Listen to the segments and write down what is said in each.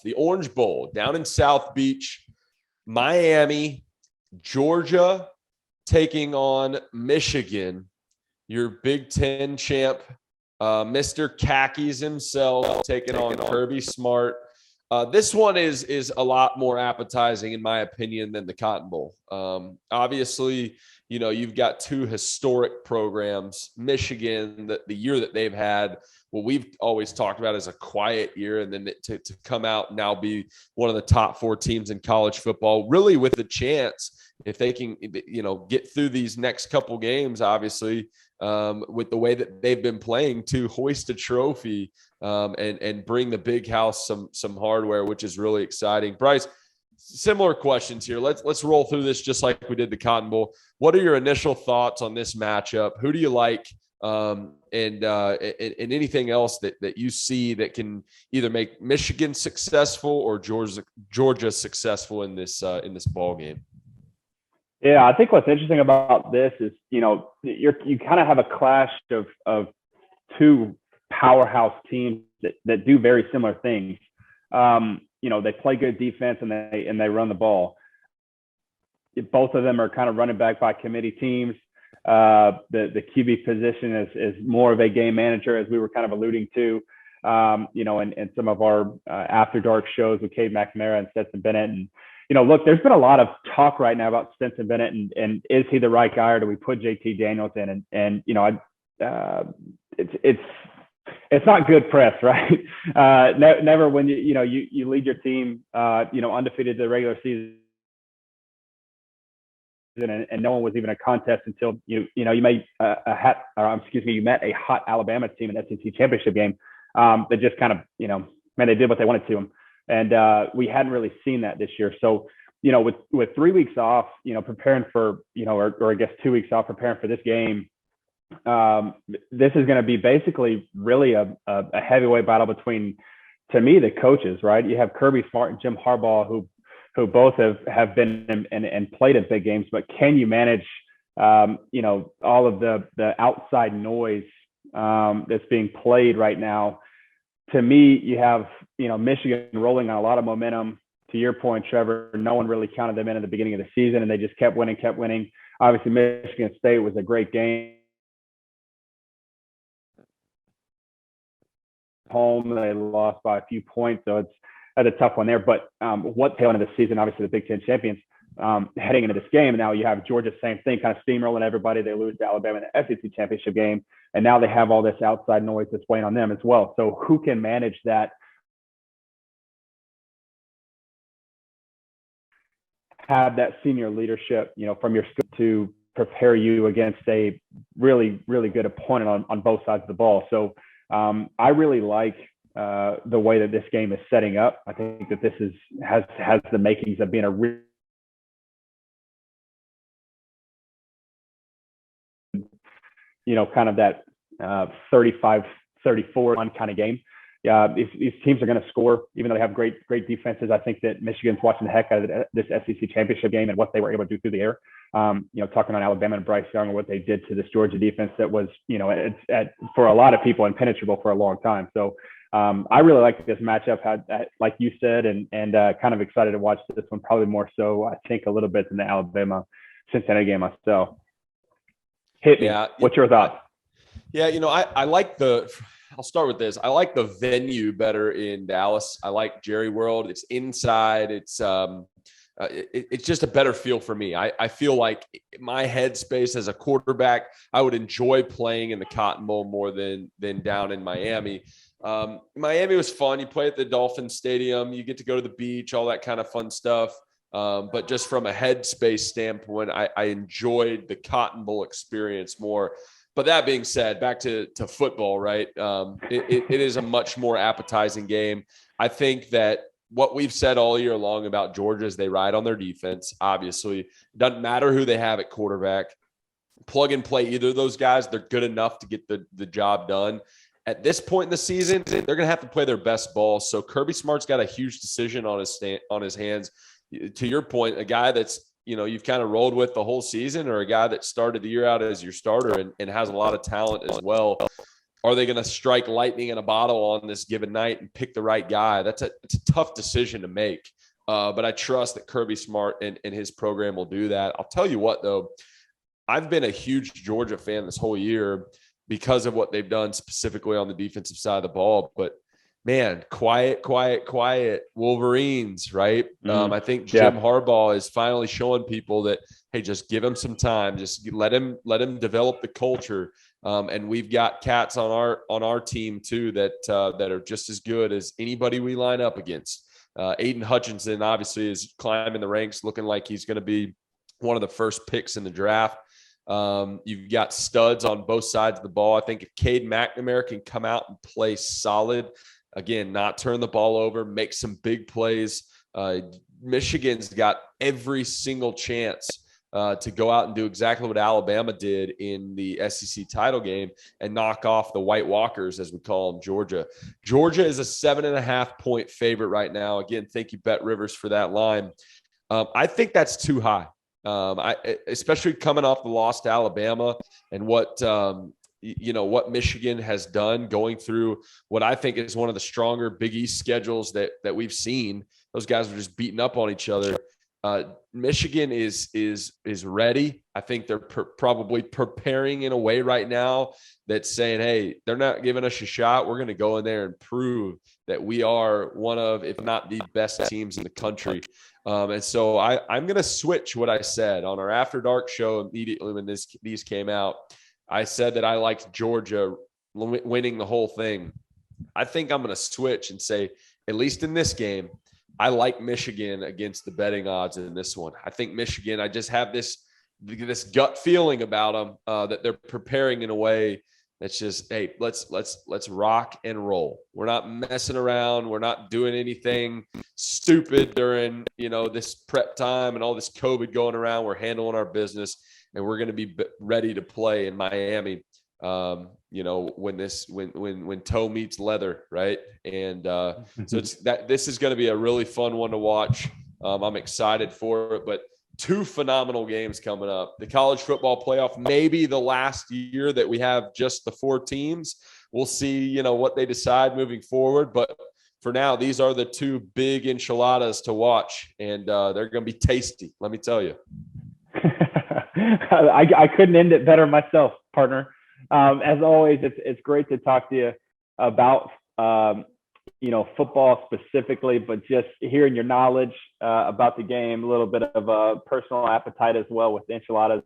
the Orange Bowl down in South Beach, Miami, Georgia taking on Michigan, your Big Ten champ, Mr. Khakis himself taking on Kirby Smart. This one is a lot more appetizing, in my opinion, than the Cotton Bowl. Obviously, you've got two historic programs. Michigan, the year that they've had, what we've always talked about as a quiet year, and then to come out and now be one of the top 4 teams in college football, really with the chance, if they can, get through these next couple games, obviously, with the way that they've been playing, to hoist a trophy and bring the big house some hardware, which is really exciting. Bryce, similar questions here. Let's roll through this just like we did the Cotton Bowl. What are your initial thoughts on this matchup? Who do you like? And anything else that you see that can either make Michigan successful or Georgia successful in this ball game? Yeah, I think what's interesting about this is, you kind of have a clash of two powerhouse teams that do very similar things. They play good defense and they run the ball. Both of them are kind of running back by committee teams. The QB position is more of a game manager, as we were kind of alluding to, in some of our after dark shows with Cade McNamara and Stetson Bennett. And, look, there's been a lot of talk right now about Stetson Bennett and is he the right guy, or do we put JT Daniels in? It's not good press, right? Never when you lead your team, undefeated the regular season, and no one was even a contest until you met a hot Alabama team in the SEC championship game that just kind of they did what they wanted to them, and we hadn't really seen that this year. So with 3 weeks off, preparing for or I guess 2 weeks off preparing for this game, this is going to be basically really a heavyweight battle between, to me, the coaches, right? You have Kirby Smart and Jim Harbaugh, who both have been and played in big games, but can you manage, all of the outside noise that's being played right now? To me, you have, Michigan rolling on a lot of momentum. To your point, Trevor, no one really counted them in at the beginning of the season, and they just kept winning. Obviously, Michigan State was a great game. Home, they lost by a few points, so it's a tough one there. But what tail end of the season, obviously the Big Ten champions, heading into this game. And now you have Georgia, same thing, kind of steamrolling everybody. They lose to Alabama in the SEC championship game, and now they have all this outside noise that's weighing on them as well. So who can manage that? Have that senior leadership, from your school to prepare you against a really, really good opponent on both sides of the ball. So I really like the way that this game is setting up. I think that this has the makings of being a real, kind of that 35-34 kind of game. These teams are going to score, even though they have great defenses. I think that Michigan's watching the heck out of this SEC championship game and what they were able to do through the air. Talking on Alabama and Bryce Young and what they did to this Georgia defense that was, for a lot of people, impenetrable for a long time. So I really like this matchup, like you said, and kind of excited to watch this one, probably more so, I think, a little bit than the Alabama-Cincinnati game myself. Hit me. Yeah. What's your thoughts? Yeah, I like I'll start with this. I like the venue better in Dallas. I like Jerry World. It's inside. It's just a better feel for me. I feel like my headspace as a quarterback, I would enjoy playing in the Cotton Bowl more than down in Miami. Miami was fun. You play at the Dolphin Stadium. You get to go to the beach, all that kind of fun stuff. But just from a headspace standpoint, I enjoyed the Cotton Bowl experience more. But that being said, back to football, right? It is a much more appetizing game. I think that what we've said all year long about Georgia is they ride on their defense. Obviously, it doesn't matter who they have at quarterback. Plug and play either of those guys. They're good enough to get the job done. At this point in the season, they're going to have to play their best ball. So Kirby Smart's got a huge decision on his hands. To your point, a guy that's you've kind of rolled with the whole season, or a guy that started the year out as your starter and has a lot of talent as well. are they going to strike lightning in a bottle on this given night and pick the right guy? It's a tough decision to make. But I trust that Kirby Smart and his program will do that. I'll tell you what, though, I've been a huge Georgia fan this whole year because of what they've done specifically on the defensive side of the ball. But man, quiet Wolverines, right? I think Jim Harbaugh is finally showing people that, hey, just give him some time, just let him develop the culture. And we've got cats on our team too that are just as good as anybody we line up against. Aiden Hutchinson obviously is climbing the ranks, looking like he's going to be one of the first picks in the draft. You've got studs on both sides of the ball. I think if Cade McNamara can come out and play solid, again, not turn the ball over, make some big plays. Michigan's got every single chance to go out and do exactly what Alabama did in the SEC title game and knock off the White Walkers, as we call them, Georgia. Georgia is a 7.5-point favorite right now. Again, thank you, Bet Rivers, for that line. I think that's too high. Especially coming off the loss to Alabama and what Michigan has done going through what I think is one of the stronger Big East schedules that we've seen. Those guys are just beating up on each other. Michigan is ready. I think they're probably preparing in a way right now that's saying, hey, they're not giving us a shot. We're going to go in there and prove that we are one of, if not the best teams in the country. And so I'm going to switch what I said on our After Dark show immediately when these came out. I said that I liked Georgia winning the whole thing. I think I'm going to switch and say, at least in this game, I like Michigan against the betting odds in this one. I think Michigan, I just have this gut feeling about them that they're preparing in a way that's just, hey, let's rock and roll. We're not messing around. We're not doing anything stupid during, this prep time and all this COVID going around. We're handling our business, and we're going to be ready to play in Miami. When toe meets leather, right? And so this is going to be a really fun one to watch. I'm excited for it, but two phenomenal games coming up. The college football playoff, maybe the last year that we have just the 4 teams. We'll see, what they decide moving forward. But for now, these are the two big enchiladas to watch, and they're going to be tasty. Let me tell you. I couldn't end it better myself, partner. As always, it's great to talk to you about, football specifically, but just hearing your knowledge about the game, a little bit of a personal appetite as well with the enchiladas.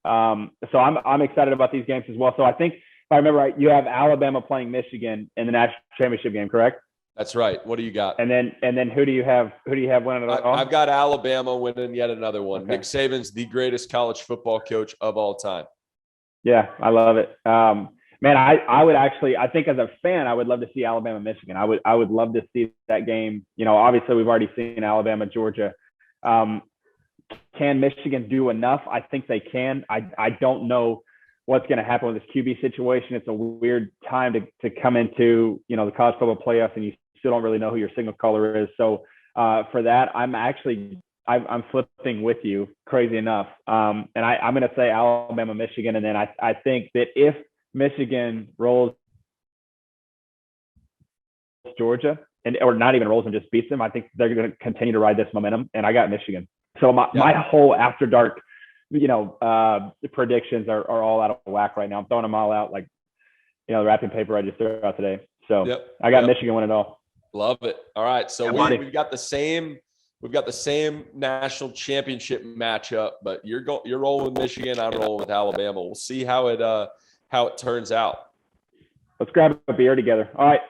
So I'm excited about these games as well. So I think, if I remember right, you have Alabama playing Michigan in the national championship game, correct? That's right. What do you got? And then who do you have winning it all? I've got Alabama winning yet another one. Okay. Nick Saban's the greatest college football coach of all time. Yeah, I love it. Man, I would actually, I think as a fan, I would love to see Alabama, Michigan. I would love to see that game. Obviously we've already seen Alabama, Georgia. Can Michigan do enough? I think they can. I don't know what's going to happen with this QB situation. It's a weird time to come into, the college football playoffs, and you still don't really know who your signal caller is. So for that, I'm flipping with you, crazy enough. And I'm going to say Alabama, Michigan. And then I think that if Michigan rolls Georgia or not even rolls and just beats them, I think they're going to continue to ride this momentum. And I got Michigan. So my whole After Dark, the predictions are all out of whack right now. I'm throwing them all out like, the wrapping paper I just threw out today. So I got Michigan winning it all. Love it. All right. So we've got the same national championship matchup, but you're rolling with Michigan. I'm rolling with Alabama. We'll see how it turns out. Let's grab a beer together. All right.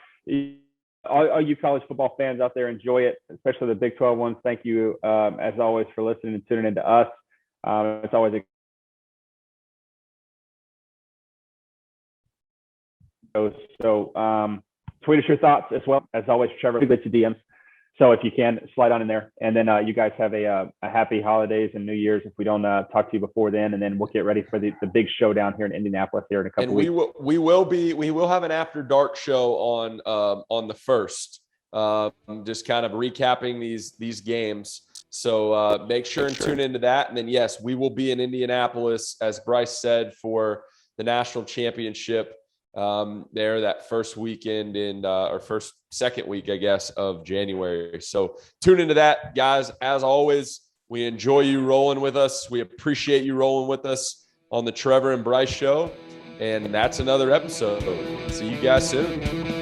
All you college football fans out there, enjoy it, especially the Big 12 ones. Thank you, as always, for listening and tuning into us. It's always so tweet us your thoughts as well. As always, Trevor, get to DMs. So if you can, slide on in there. And then you guys have a happy holidays and New Year's if we don't talk to you before then. And then we'll get ready for the big showdown here in Indianapolis here in a couple weeks. And we will have an After Dark show on the 1st, just kind of recapping these games. So make sure and tune into that. And then, yes, we will be in Indianapolis, as Bryce said, for the national championship. there that first weekend or second week, I guess, of January. So tune into that, guys. As always, we enjoy you rolling with us. We appreciate you rolling with us on the Trevor and Bryce show. And that's another episode. See you guys soon.